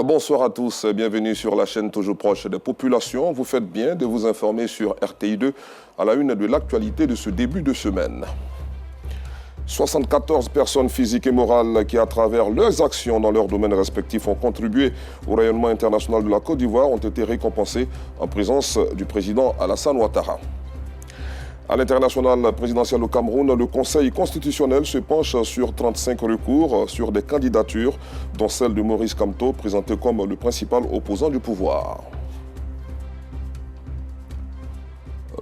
Bonsoir à tous, bienvenue sur la chaîne toujours proche des populations. Vous faites bien de vous informer sur RTI2 à la une de l'actualité de ce début de semaine. 74 personnes physiques et morales qui, à travers leurs actions dans leurs domaines respectifs, ont contribué au rayonnement international de la Côte d'Ivoire, ont été récompensées en présence du président Alassane Ouattara. À l'international présidentiel au Cameroun, le Conseil constitutionnel se penche sur 35 recours sur des candidatures, dont celle de Maurice Kamto, présenté comme le principal opposant du pouvoir.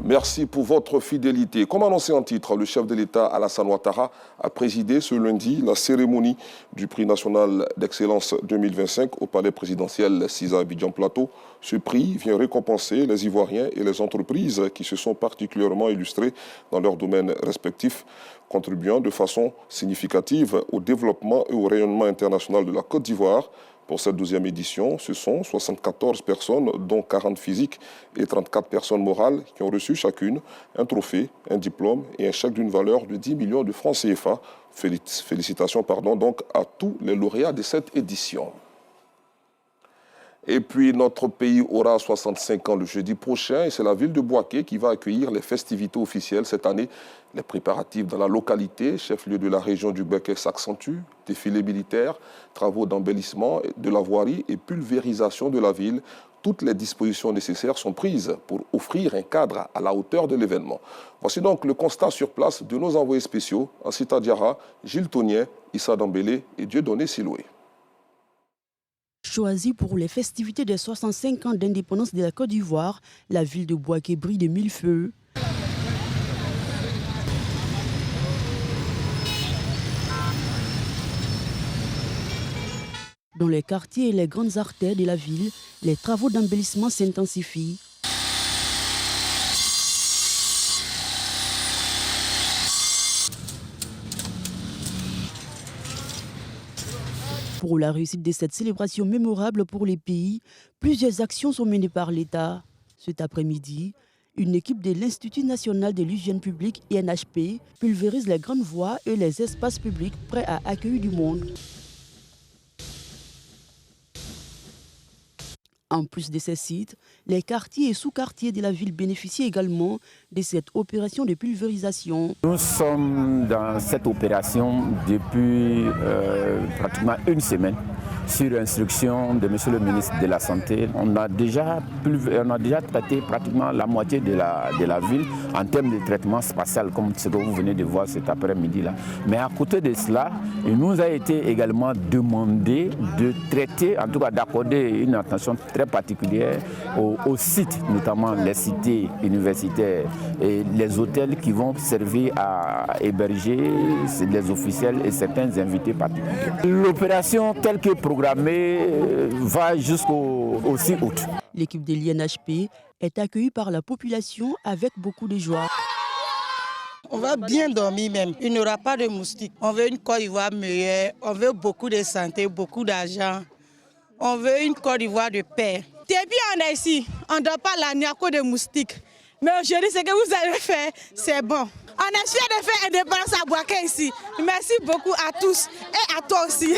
Merci pour votre fidélité. Comme annoncé en titre, le chef de l'État Alassane Ouattara a présidé ce lundi la cérémonie du prix national d'excellence 2025 au palais présidentiel Cisa Abidjan Plateau. Ce prix vient récompenser les Ivoiriens et les entreprises qui se sont particulièrement illustrés dans leurs domaines respectifs, contribuant de façon significative au développement et au rayonnement international de la Côte d'Ivoire. Pour cette 12e édition, ce sont 74 personnes, dont 40 physiques et 34 personnes morales, qui ont reçu chacune un trophée, un diplôme et un chèque d'une valeur de 10 millions de francs CFA. Félicitations donc à tous les lauréats de cette édition. Et puis, notre pays aura 65 ans le jeudi prochain et c'est la ville de Bouaké qui va accueillir les festivités officielles cette année. Les préparatifs dans la localité, chef-lieu de la région du Bouaké, s'accentuent. Défilés militaires, travaux d'embellissement de la voirie et pulvérisation de la ville. Toutes les dispositions nécessaires sont prises pour offrir un cadre à la hauteur de l'événement. Voici donc le constat sur place de nos envoyés spéciaux, Ansita Diarra, Gilles Tonien, Issa Dambélé et Dieudonné Siloué. Choisie pour les festivités des 65 ans d'indépendance de la Côte d'Ivoire, la ville de Bouaké brille de mille feux. Dans les quartiers et les grandes artères de la ville, les travaux d'embellissement s'intensifient. Pour la réussite de cette célébration mémorable pour les pays, plusieurs actions sont menées par l'État. Cet après-midi, une équipe de l'Institut national de l'hygiène publique, INHP, pulvérise les grandes voies et les espaces publics prêts à accueillir du monde. En plus de ces sites, les quartiers et sous-quartiers de la ville bénéficient également de cette opération de pulvérisation. Nous sommes dans cette opération depuis pratiquement une semaine sur instruction de M. le ministre de la Santé. On a déjà traité pratiquement la moitié de la ville en termes de traitement spatial, comme ce que vous venez de voir cet après-midi-là. Mais à côté de cela, il nous a été également demandé de traiter, en tout cas d'accorder une attention très particulière aux sites, notamment les cités universitaires et les hôtels qui vont servir à héberger les officiels et certains invités particuliers. L'opération telle que programmée va jusqu'au 6 août. L'équipe de l'INHP est accueillie par la population avec beaucoup de joie. On va bien dormir même, il n'y aura pas de moustiques. On veut une Côte d'Ivoire meilleure, on veut beaucoup de santé, beaucoup d'argent. On veut une Côte d'Ivoire de paix. Depuis on est ici, on ne dort pas la nuit à cause de moustiques. Mais aujourd'hui, ce que vous avez fait, c'est bon. On est fiers de faire indépendance à Bouaké ici. Merci beaucoup à tous et à toi aussi.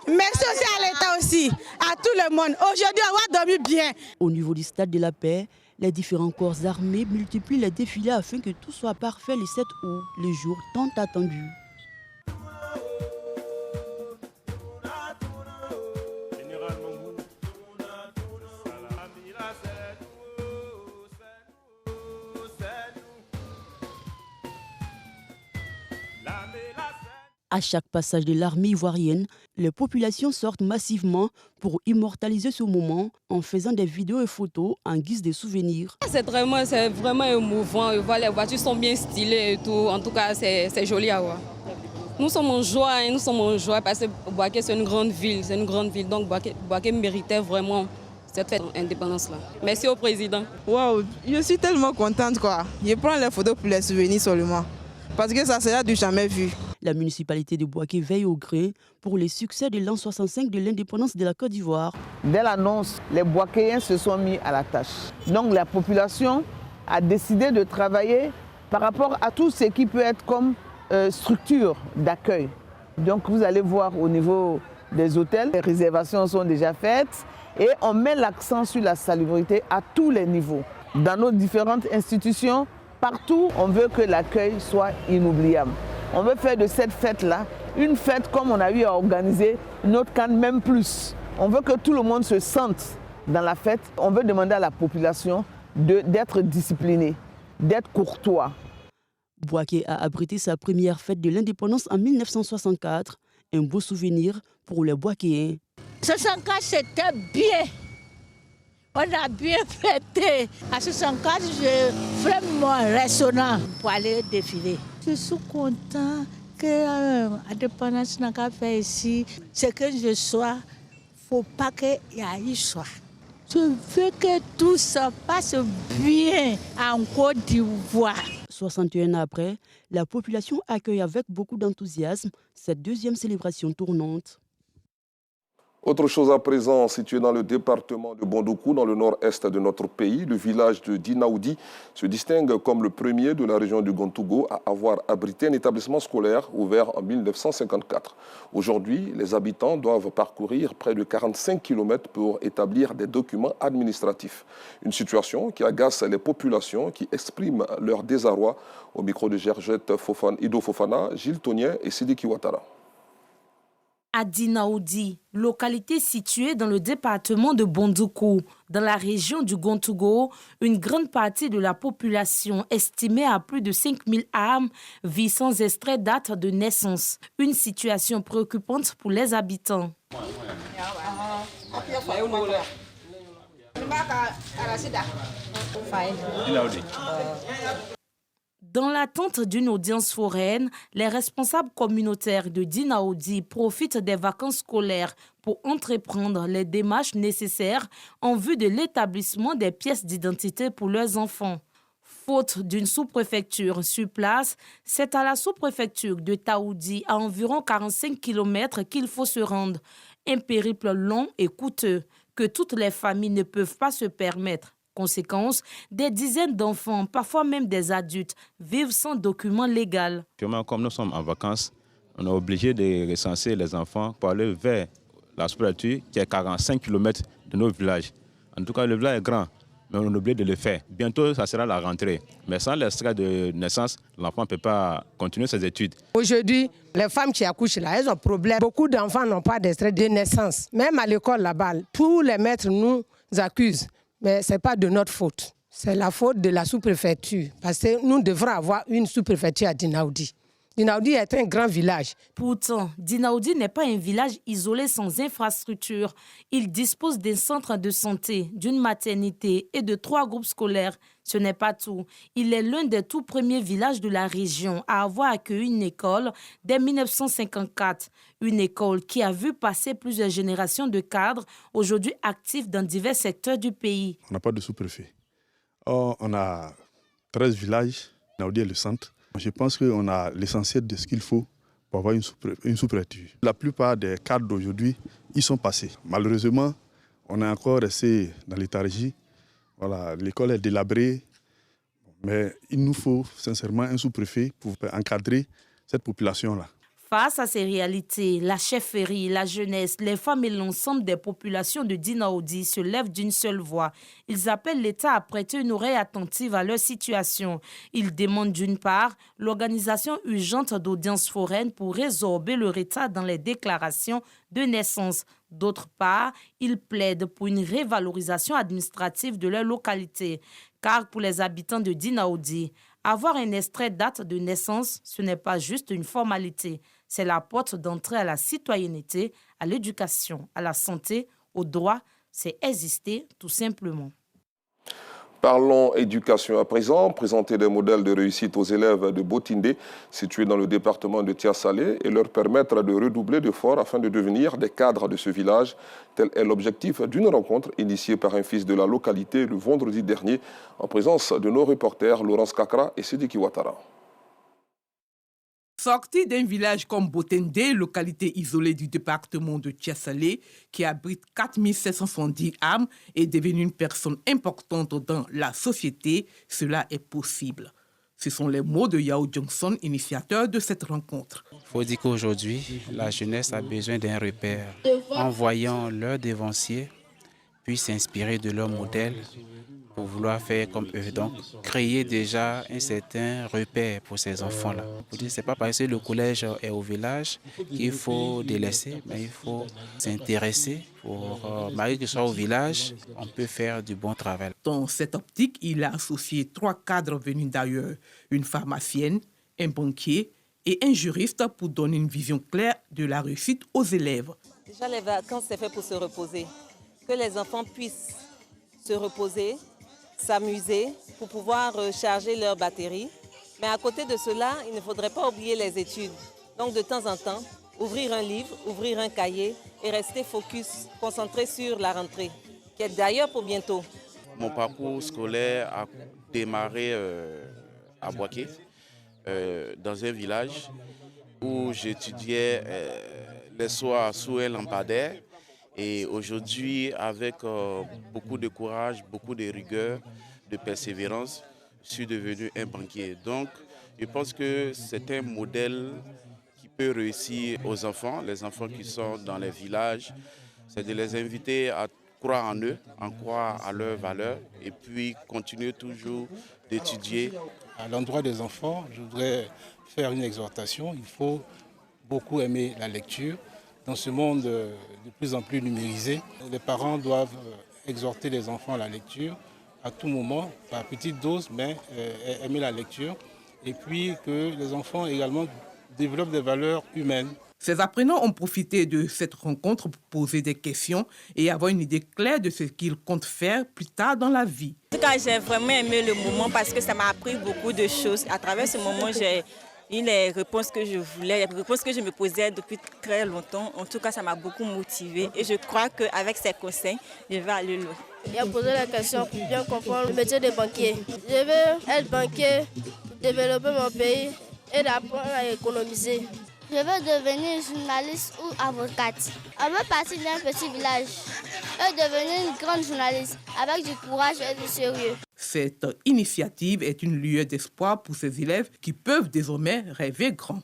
Merci aussi à l'État aussi, à tout le monde. Aujourd'hui, on va dormir bien. Au niveau du stade de la paix, les différents corps armés multiplient les défilés afin que tout soit parfait le 7 août, le jour tant attendu. À chaque passage de l'armée ivoirienne, les populations sortent massivement pour immortaliser ce moment en faisant des vidéos et photos en guise de souvenirs. C'est vraiment émouvant. Les voitures sont bien stylées et tout. En tout cas, c'est joli à voir. Nous sommes en joie, parce que Bouaké c'est une grande ville. Donc Bouaké méritait vraiment cette fête d'indépendance-là. Merci au président. Waouh, je suis tellement contente quoi. Je prends les photos pour les souvenirs seulement. Parce que ça sera du jamais vu. La municipalité de Bouaké veille au grain pour les succès de l'an 65 de l'indépendance de la Côte d'Ivoire. Dès l'annonce, les Bouakéens se sont mis à la tâche. Donc la population a décidé de travailler par rapport à tout ce qui peut être comme structure d'accueil. Donc vous allez voir au niveau des hôtels. Les réservations sont déjà faites et on met l'accent sur la salubrité à tous les niveaux. Dans nos différentes institutions, partout, on veut que l'accueil soit inoubliable. On veut faire de cette fête-là une fête comme on a eu à organiser notre CAN, même plus. On veut que tout le monde se sente dans la fête. On veut demander à la population d'être discipliné, d'être courtois. Bouaké a abrité sa première fête de l'indépendance en 1964. Un beau souvenir pour les Bouakéens. 64, c'était bien. On a bien fêté. À 64, je ferai mon restaurant pour aller défiler. Je suis content que l'indépendance n'a qu'à faire ici. C'est que je sois, il ne faut pas qu'il y ait soit. Je veux que tout se passe bien en Côte d'Ivoire. 61 ans après, la population accueille avec beaucoup d'enthousiasme cette deuxième célébration tournante. Autre chose à présent, situé dans le département de Bondoukou, dans le nord-est de notre pays, le village de Dinaoudi se distingue comme le premier de la région du Gontougo à avoir abrité un établissement scolaire ouvert en 1954. Aujourd'hui, les habitants doivent parcourir près de 45 km pour établir des documents administratifs. Une situation qui agace les populations qui expriment leur désarroi au micro de Georgette Ido Fofana, Gilles Tonien et Sidiki Ouattara. À Dinaoudi, localité située dans le département de Bondoukou, dans la région du Gontougo, une grande partie de la population, estimée à plus de 5000 âmes, vit sans extrait date de naissance. Une situation préoccupante pour les habitants. Dans l'attente d'une audience foraine, les responsables communautaires de Dinaoudi profitent des vacances scolaires pour entreprendre les démarches nécessaires en vue de l'établissement des pièces d'identité pour leurs enfants. Faute d'une sous-préfecture sur place, c'est à la sous-préfecture de Taoudi, à environ 45 km, qu'il faut se rendre. Un périple long et coûteux que toutes les familles ne peuvent pas se permettre. Conséquence, des dizaines d'enfants, parfois même des adultes, vivent sans document légal. Comme nous sommes en vacances, on est obligé de recenser les enfants pour aller vers la sous-préfecture qui est 45 km de nos villages. En tout cas, le village est grand, mais on est obligé de le faire. Bientôt, ça sera la rentrée. Mais sans l'extrait de naissance, l'enfant ne peut pas continuer ses études. Aujourd'hui, les femmes qui accouchent là, elles ont problème. Beaucoup d'enfants n'ont pas d'extrait de naissance. Même à l'école là-bas, tous les maîtres nous accusent. Mais ce n'est pas de notre faute. C'est la faute de la sous-préfecture. Parce que nous devrons avoir une sous-préfecture à Dinaoudi. Dinaoudi est un grand village. Pourtant, Dinaoudi n'est pas un village isolé sans infrastructure. Il dispose d'un centre de santé, d'une maternité et de 3 groupes scolaires. Ce n'est pas tout. Il est l'un des tout premiers villages de la région à avoir accueilli une école dès 1954. Une école qui a vu passer plusieurs générations de cadres, aujourd'hui actifs dans divers secteurs du pays. On n'a pas de sous-préfet. Or, on a 13 villages. Dinaoudi est le centre. Je pense qu'on a l'essentiel de ce qu'il faut pour avoir une sous-préfecture. La plupart des cadres d'aujourd'hui, ils sont passés. Malheureusement, on est encore resté dans léthargie. Voilà, l'école est délabrée. Mais il nous faut sincèrement un sous-préfet pour encadrer cette population-là. Face à ces réalités, la chefferie, la jeunesse, les femmes et l'ensemble des populations de Dinaoudi se lèvent d'une seule voix. Ils appellent l'État à prêter une oreille attentive à leur situation. Ils demandent d'une part l'organisation urgente d'audiences foraines pour résorber le retard dans les déclarations de naissance. D'autre part, ils plaident pour une révalorisation administrative de leur localité. Car pour les habitants de Dinaoudi, avoir un extrait date de naissance, ce n'est pas juste une formalité. C'est la porte d'entrée à la citoyenneté, à l'éducation, à la santé, aux droits. C'est exister tout simplement. Parlons éducation à présent, présenter des modèles de réussite aux élèves de Botindé, situés dans le département de Tiasalé, et leur permettre de redoubler d'efforts afin de devenir des cadres de ce village. Tel est l'objectif d'une rencontre initiée par un fils de la localité le vendredi dernier, en présence de nos reporters Laurence Kakra et Sidiki Ouattara. Sorti d'un village comme Botindé, localité isolée du département de Tiasalé, qui abrite 4770 âmes et est devenue une personne importante dans la société, cela est possible. Ce sont les mots de Yao Johnson, initiateur de cette rencontre. Il faut dire qu'aujourd'hui, la jeunesse a besoin d'un repère. En voyant leurs devanciers, puis s'inspirer de leur modèle pour vouloir faire comme eux. Donc, créer déjà un certain repère pour ces enfants-là. Ce n'est pas parce que le collège est au village qu'il faut délaisser, mais il faut s'intéresser pour, malgré que ce soit au village, on peut faire du bon travail. Dans cette optique, il a associé 3 cadres venus d'ailleurs, une pharmacienne, un banquier et un juriste pour donner une vision claire de la réussite aux élèves. Déjà, les vacances, c'est fait pour se reposer. Que les enfants puissent se reposer, s'amuser pour pouvoir charger leur batterie. Mais à côté de cela, il ne faudrait pas oublier les études. Donc de temps en temps, ouvrir un livre, ouvrir un cahier et rester focus, concentré sur la rentrée, qui est d'ailleurs pour bientôt. Mon parcours scolaire a démarré à Boaké, dans un village où j'étudiais les soirs sous un lampadaire. Et aujourd'hui, avec beaucoup de courage, beaucoup de rigueur, de persévérance, je suis devenu un banquier. Donc, je pense que c'est un modèle qui peut réussir aux enfants, les enfants qui sont dans les villages. C'est de les inviter à croire en eux, à croire à leurs valeurs et puis continuer toujours d'étudier. À l'endroit des enfants, je voudrais faire une exhortation. Il faut beaucoup aimer la lecture. Dans ce monde de plus en plus numérisé, les parents doivent exhorter les enfants à la lecture à tout moment, par petite dose, mais aimer la lecture. Et puis que les enfants également développent des valeurs humaines. Ces apprenants ont profité de cette rencontre pour poser des questions et avoir une idée claire de ce qu'ils comptent faire plus tard dans la vie. En tout cas, j'ai vraiment aimé le moment parce que ça m'a appris beaucoup de choses. À travers ce moment, j'ai les réponses que je voulais, les réponses que je me posais depuis très longtemps. En tout cas, ça m'a beaucoup motivée et je crois qu'avec ces conseils, je vais aller loin. Il a posé la question pour bien comprendre le métier de banquier. Je veux être banquier, développer mon pays et apprendre à économiser. Je veux devenir journaliste ou avocate. On veut partir d'un petit village et devenir une grande journaliste avec du courage et du sérieux. Cette initiative est une lueur d'espoir pour ces élèves qui peuvent désormais rêver grand.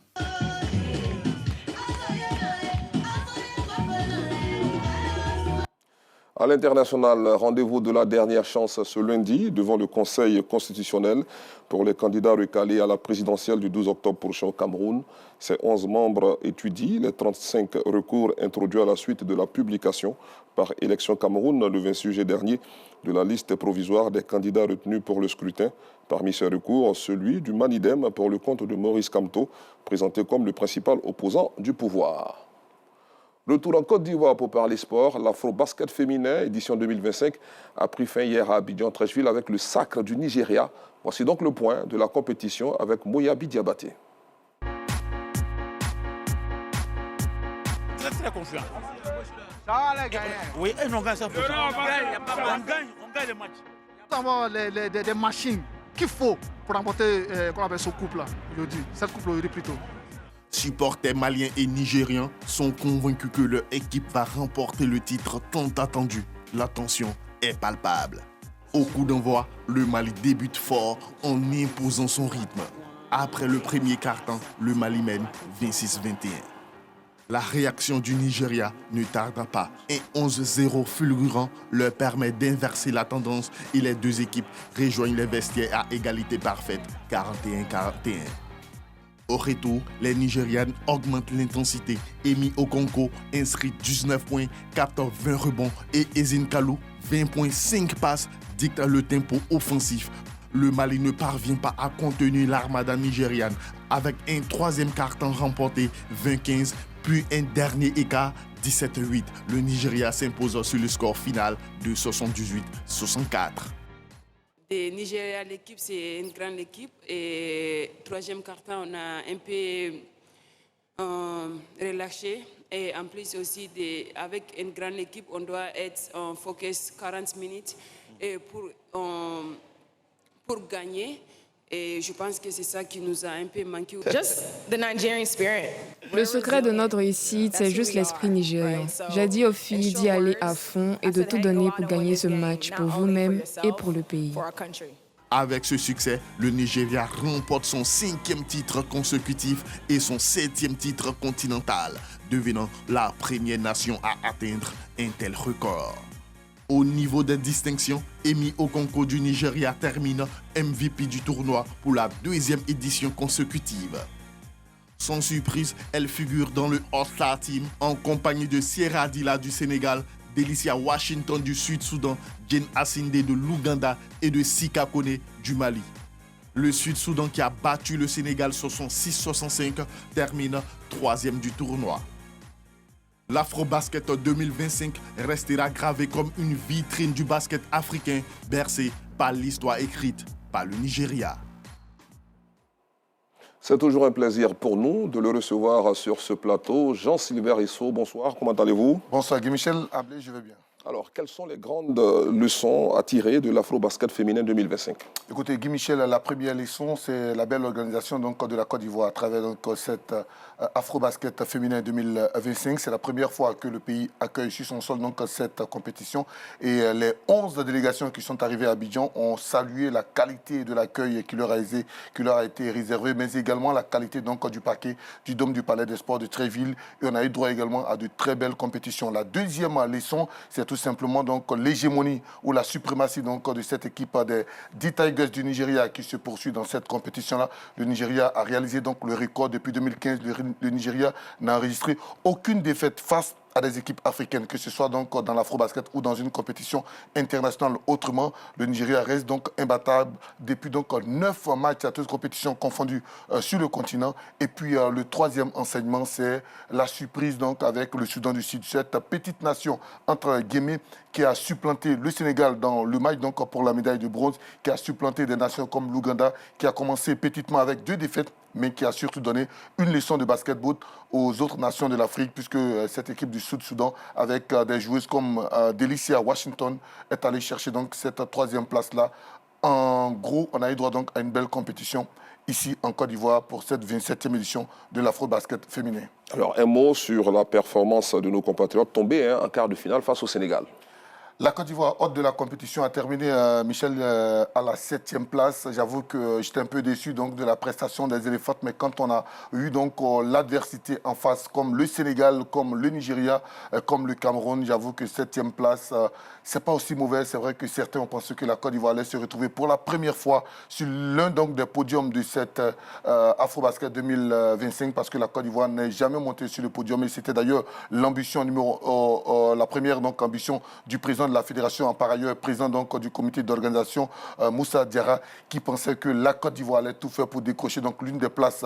À l'international, rendez-vous de la dernière chance ce lundi devant le Conseil constitutionnel pour les candidats recalés à la présidentielle du 12 octobre prochain au Cameroun. Ces 11 membres étudient les 35 recours introduits à la suite de la publication par Élections Cameroun le 26 juillet dernier de la liste provisoire des candidats retenus pour le scrutin. Parmi ces recours, celui du Manidem pour le compte de Maurice Kamto, présenté comme le principal opposant du pouvoir. Retour en Côte d'Ivoire pour parler sport. L'Afro-Basket féminin, édition 2025, a pris fin hier à Abidjan-Treichville avec le sacre du Nigeria. Voici donc le point de la compétition avec Moyabi Diabaté. Très confiant. Ça va les gagner. Oui, ils ont gagné ça. On gagne les matchs. Nous avons des machines qu'il faut pour remporter ce couple-là aujourd'hui. Cette couple aujourd'hui plutôt. Supporters maliens et nigérians sont convaincus que leur équipe va remporter le titre tant attendu. La tension est palpable. Au coup d'envoi, le Mali débute fort en imposant son rythme. Après le premier quart-temps, le Mali mène 26-21. La réaction du Nigeria ne tarda pas. Un 11-0 fulgurant leur permet d'inverser la tendance et les deux équipes rejoignent les vestiaires à égalité parfaite, 41-41. Au retour, les Nigérianes augmentent l'intensité. Emi Okonko inscrit 19 points, capte 20 rebonds et Ezine Kalou, 20.5 passes, dicte le tempo offensif. Le Mali ne parvient pas à contenir l'armada nigériane avec un troisième quart-temps remporté 20-15, puis un dernier écart 17-8. Le Nigeria s'impose sur le score final de 78-64. Le Nigeria, l'équipe, c'est une grande équipe. Et troisième quart-temps, on a un peu relâché. Et en plus aussi, avec une grande équipe, on doit être en focus 40 minutes et pour gagner. Et je pense que c'est ça qui nous a un peu manqué. Just the Nigerian spirit. Le secret de notre réussite, c'est juste l'esprit nigérien. J'ai dit aux filles d'y aller à fond et de tout donner pour gagner ce match, pour vous-même et pour le pays. Avec ce succès, le Nigeria remporte son 5e titre consécutif et son 7e titre continental, devenant la première nation à atteindre un tel record. Au niveau des distinctions, Emi Okonkwo du Nigeria termine MVP du tournoi pour la 2e édition consécutive. Sans surprise, elle figure dans le All-Star Team en compagnie de Sierra Dilla du Sénégal, Delicia Washington du Sud-Soudan, Jane Assinde de l'Ouganda et de Sika Kone du Mali. Le Sud-Soudan qui a battu le Sénégal 66-65 termine 3e du tournoi. L'Afrobasket 2025 restera gravé comme une vitrine du basket africain bercé par l'histoire écrite par le Nigeria. C'est toujours un plaisir pour nous de le recevoir sur ce plateau. Jean-Sylvain Isso, bonsoir, comment allez-vous? Bonsoir Guy Michel Ablé, je vais bien. Alors, quelles sont les grandes leçons à tirer de l'Afro-Basket féminin 2025? Écoutez, Guy Michel, la première leçon, c'est la belle organisation donc, de la Côte d'Ivoire à travers donc, cette Afro-Basket féminin 2025. C'est la première fois que le pays accueille sur son sol donc, cette compétition. Et les 11 délégations qui sont arrivées à Abidjan ont salué la qualité de l'accueil qui leur a été réservé, mais également la qualité donc, du parquet du Dôme du Palais des Sports de Tréville. Et on a eu droit également à de très belles compétitions. La deuxième leçon, c'est tout simplement donc l'hégémonie ou la suprématie donc de cette équipe des 10 Tigers du Nigeria qui se poursuit dans cette compétition-là. Le Nigeria a réalisé donc le record depuis 2015. Le Nigeria n'a enregistré aucune défaite face à des équipes africaines, que ce soit donc dans l'Afro-Basket ou dans une compétition internationale. Autrement, le Nigeria reste donc imbattable depuis donc 9 matchs à toutes compétitions confondues sur le continent. Et puis le troisième enseignement, c'est la surprise donc avec le Soudan du Sud, cette petite nation entre guillemets qui a supplanté le Sénégal dans le match donc pour la médaille de bronze, qui a supplanté des nations comme l'Ouganda, qui a commencé petitement avec 2 défaites, mais qui a surtout donné une leçon de basketball aux autres nations de l'Afrique, puisque cette équipe du Sud-Soudan, avec des joueuses comme Delicia Washington, est allée chercher donc cette 3e place-là. En gros, on a eu droit donc à une belle compétition ici en Côte d'Ivoire pour cette 27e édition de l'Afro-Basket féminin. Alors, un mot sur la performance de nos compatriotes tombés en quart de finale face au Sénégal. La Côte d'Ivoire, hôte de la compétition, a terminé, Michel, à la 7e place. J'avoue que j'étais un peu déçu donc, de la prestation des éléphants, mais quand on a eu donc l'adversité en face, comme le Sénégal, comme le Nigeria, comme le Cameroun, j'avoue que 7e place, c'est pas aussi mauvais. C'est vrai que certains ont pensé que la Côte d'Ivoire allait se retrouver pour la première fois sur l'un donc des podiums de cette Afro-Basket 2025, parce que la Côte d'Ivoire n'est jamais montée sur le podium. Et c'était d'ailleurs l'ambition la première donc, ambition du président de la fédération, en par ailleurs président donc, du comité d'organisation, Moussa Diarra, qui pensait que la Côte d'Ivoire allait tout faire pour décrocher donc l'une des places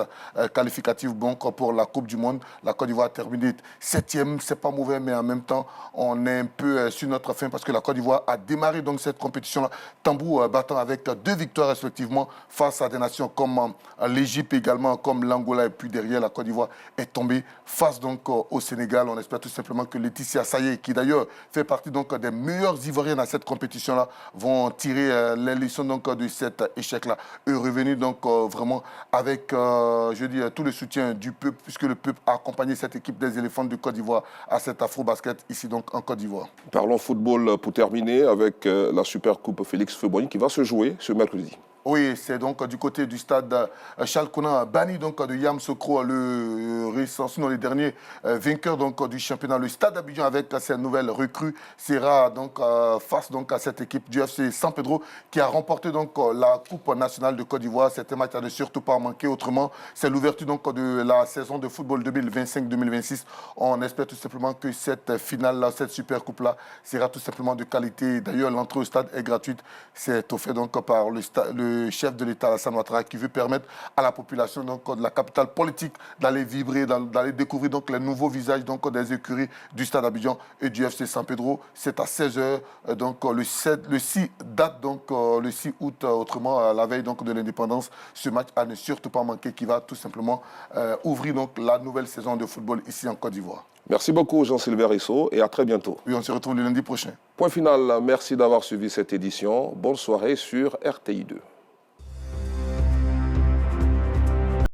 qualificatives donc, pour la Coupe du Monde. La Côte d'Ivoire a terminé 7e, c'est pas mauvais, mais en même temps, on est un peu sur notre fin parce que la Côte d'Ivoire a démarré donc cette compétition-là, tambour battant avec 2 victoires respectivement face à des nations comme l'Égypte également, comme l'Angola, et puis derrière la Côte d'Ivoire est tombée face donc au Sénégal. On espère tout simplement que Laetitia Sayé, qui d'ailleurs fait partie donc des meilleurs Ivoiriens à cette compétition-là, vont tirer les leçons donc, de cet échec-là. Et revenir donc vraiment avec, je dis, tout le soutien du peuple, puisque le peuple a accompagné cette équipe des éléphants de Côte d'Ivoire à cet Afro-Basket ici donc en Côte d'Ivoire. Parlons football pour terminer avec la Super Coupe Félix Houphouët qui va se jouer ce mercredi. Oui, c'est donc du côté du stade Charles Konan, banni donc de Yamoussoukro, le dernier vainqueur donc du championnat. Le stade d'Abidjan avec ses nouvelles recrues sera donc face donc à cette équipe du FC San Pedro qui a remporté donc la Coupe nationale de Côte d'Ivoire. C'était match à ne surtout pas manquer. Autrement, c'est l'ouverture donc de la saison de football 2025-2026. On espère tout simplement que cette finale-là, cette super coupe-là, sera tout simplement de qualité. D'ailleurs, l'entrée au stade est gratuite. C'est offert donc par le chef de l'État, Alassane Ouattara, qui veut permettre à la population donc, de la capitale politique d'aller vibrer, d'aller découvrir donc, les nouveaux visages donc, des écuries du stade Abidjan et du FC San Pedro. C'est à 16h, donc le 6 date donc le 6 août, autrement la veille donc, de l'indépendance. Ce match à ne surtout pas manquer qui va tout simplement ouvrir donc, la nouvelle saison de football ici en Côte d'Ivoire. Merci beaucoup Jean-Sylvain Isso et à très bientôt. Oui, on se retrouve le lundi prochain. Point final, merci d'avoir suivi cette édition. Bonne soirée sur RTI2.